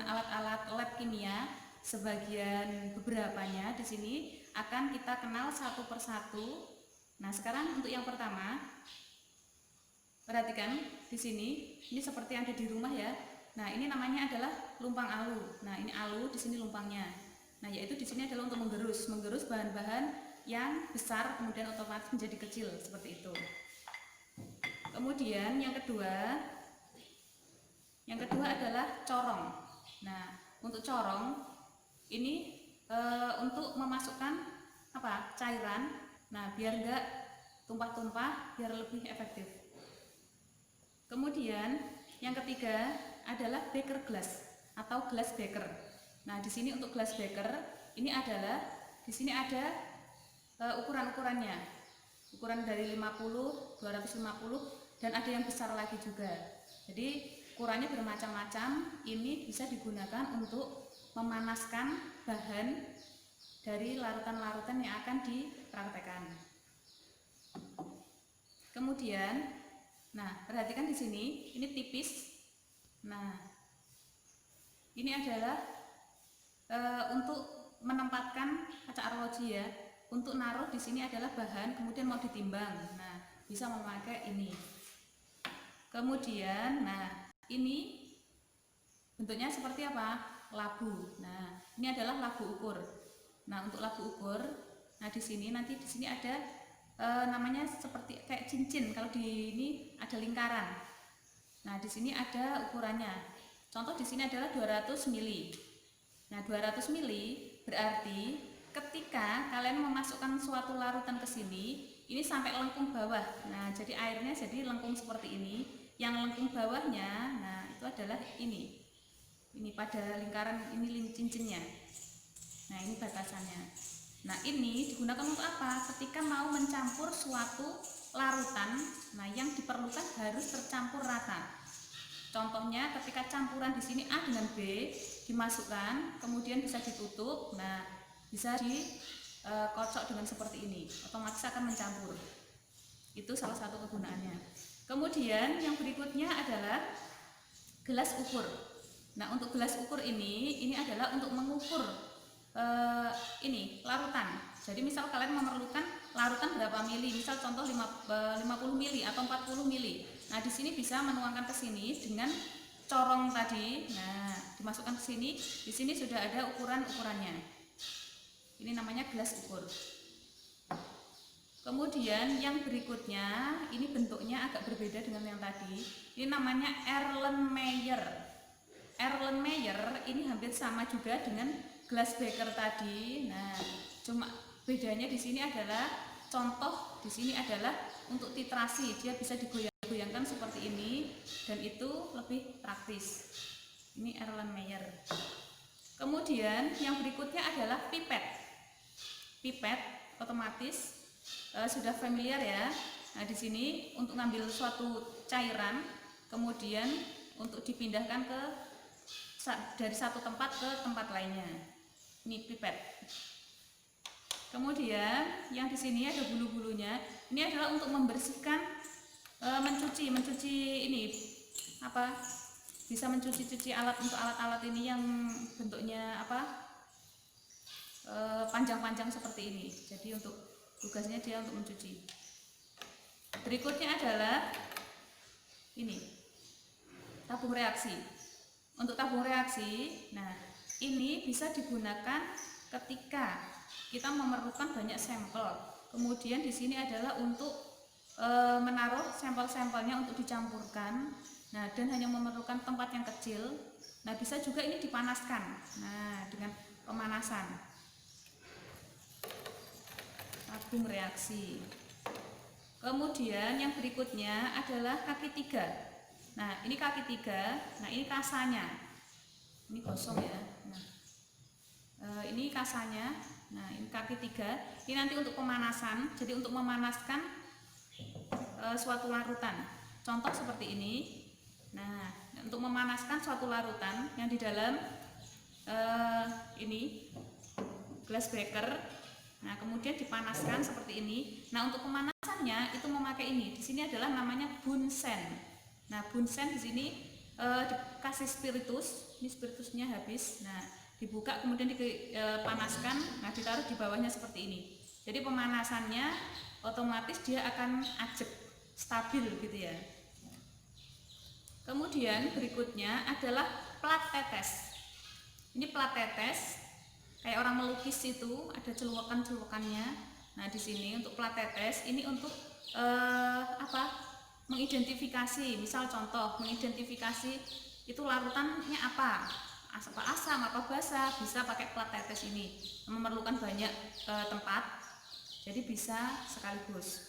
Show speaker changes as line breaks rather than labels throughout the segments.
alat-alat lab kimia, sebagian beberapanya di sini akan kita kenal satu persatu. Nah, sekarang untuk yang pertama, perhatikan di sini, ini seperti yang ada di rumah ya. Nah, ini namanya adalah lumpang alu. Nah, ini alu, di sini lumpangnya. Nah, yaitu di sini adalah untuk menggerus bahan-bahan yang besar kemudian otomatis menjadi kecil seperti itu. Kemudian yang kedua adalah corong. Nah, untuk corong ini untuk memasukkan cairan. Nah, biar enggak tumpah-tumpah, biar lebih efektif. Kemudian yang ketiga adalah beaker glass atau glass beaker. Nah, di sini untuk glass beaker ini adalah di sini ada ukuran-ukurannya. Ukuran dari 50, 250 dan ada yang besar lagi juga. Jadi ukurannya bermacam-macam. Ini bisa digunakan untuk memanaskan bahan dari larutan-larutan yang akan dipraktekkan. Kemudian, nah perhatikan di sini, ini tipis. Nah, ini adalah untuk menempatkan kaca arloji ya. Untuk naruh di sini adalah bahan, kemudian mau ditimbang. Nah, bisa memakai ini. Kemudian, nah ini bentuknya seperti apa? Labu. Nah, ini adalah labu ukur. Nah, untuk labu ukur, nah di sini nanti di sini ada namanya seperti kayak cincin. Kalau di ini ada lingkaran. Nah, di sini ada ukurannya. Contoh di sini adalah 200 mili. Nah, 200 mili berarti ketika kalian memasukkan suatu larutan ke sini, ini sampai lengkung bawah. Nah, jadi airnya jadi lengkung seperti ini. Yang lengkung bawahnya, nah itu adalah ini. Ini pada lingkaran ini cincinnya. Nah, ini batasannya. Nah, ini digunakan untuk apa? Ketika mau mencampur suatu larutan, nah yang diperlukan harus tercampur rata. Contohnya ketika campuran di sini A dengan B dimasukkan, kemudian bisa ditutup. Nah, bisa dikocok dengan seperti ini, otomatis akan mencampur. Itu salah satu kegunaannya. Kemudian yang berikutnya adalah gelas ukur. Nah, untuk gelas ukur ini adalah untuk mengukur ini larutan. Jadi misal kalian memerlukan larutan berapa mili, misal contoh 50 mili atau 40 mili. Nah, di sini bisa menuangkan ke sini dengan corong tadi. Nah, dimasukkan ke sini. Di sini sudah ada ukurannya. Ini namanya gelas ukur. Kemudian yang berikutnya, ini bentuknya agak berbeda dengan yang tadi. Ini namanya Erlenmeyer. Erlenmeyer ini hampir sama juga dengan glass beaker tadi. Nah, cuma bedanya di sini adalah contoh di sini adalah untuk titrasi, dia bisa digoyang-goyangkan seperti ini dan itu lebih praktis. Ini Erlenmeyer. Kemudian yang berikutnya adalah pipet. Pipet otomatis sudah familiar ya. Nah, di sini untuk ngambil suatu cairan, kemudian untuk dipindahkan dari satu tempat ke tempat lainnya. Ini pipet. Kemudian yang di sini ada bulu-bulunya. Ini adalah untuk membersihkan, mencuci ini bisa mencuci alat untuk alat-alat ini yang bentuknya panjang-panjang seperti ini. Jadi untuk tugasnya dia untuk mencuci. Berikutnya adalah ini tabung reaksi. Untuk tabung reaksi, nah ini bisa digunakan ketika kita memerlukan banyak sampel. Kemudian di sini adalah untuk menaruh sampel-sampelnya untuk dicampurkan. Nah, dan hanya memerlukan tempat yang kecil. Nah, bisa juga ini dipanaskan. Nah, dengan pemanasan. Tabung reaksi. Kemudian yang berikutnya adalah kaki 3. Nah, ini kaki 3. Nah, ini kasanya. Ini kosong ya. Nah, ini kasanya. Nah, ini kaki 3. Ini nanti untuk pemanasan. Jadi untuk memanaskan suatu larutan. Contoh seperti ini. Nah, untuk memanaskan suatu larutan yang di dalam ini glass beaker. Nah, kemudian dipanaskan seperti ini. Nah, untuk pemanasannya itu memakai ini. Di sini adalah namanya bunsen. Nah, bunsen di sini dikasih spiritus, ini spiritusnya habis. Nah, dibuka kemudian dipanaskan, nah ditaruh di bawahnya seperti ini. Jadi pemanasannya otomatis dia akan ajeg, stabil gitu ya. Kemudian berikutnya adalah plat tetes. Ini plat tetes, kayak orang melukis itu ada celuakan-celuakannya. Nah di sini untuk plat tetes ini untuk mengidentifikasi, misal contoh mengidentifikasi itu larutannya apa asam apa basah, bisa pakai plat tetes ini. Memerlukan banyak tempat, jadi bisa sekaligus.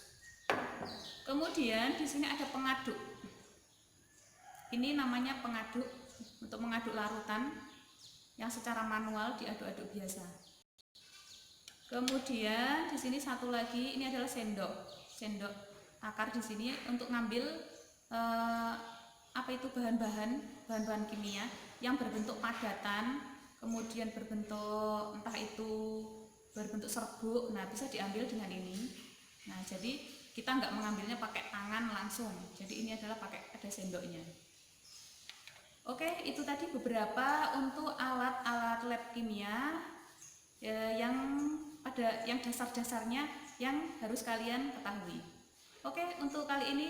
Kemudian di sini ada pengaduk. Ini namanya pengaduk, untuk mengaduk larutan yang secara manual diaduk-aduk biasa. Kemudian di sini satu lagi, ini adalah sendok takar di sini untuk ngambil bahan-bahan kimia yang berbentuk padatan, kemudian berbentuk entah itu berbentuk serbuk. Nah bisa diambil dengan ini. Nah jadi kita nggak mengambilnya pakai tangan langsung, jadi ini adalah pakai ada sendoknya. Oke, itu tadi beberapa untuk alat-alat lab kimia yang dasar-dasarnya yang harus kalian ketahui. Oke, untuk kali ini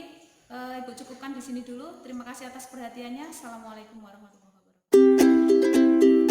Ibu cukupkan di sini dulu. Terima kasih atas perhatiannya. Assalamualaikum warahmatullahi wabarakatuh.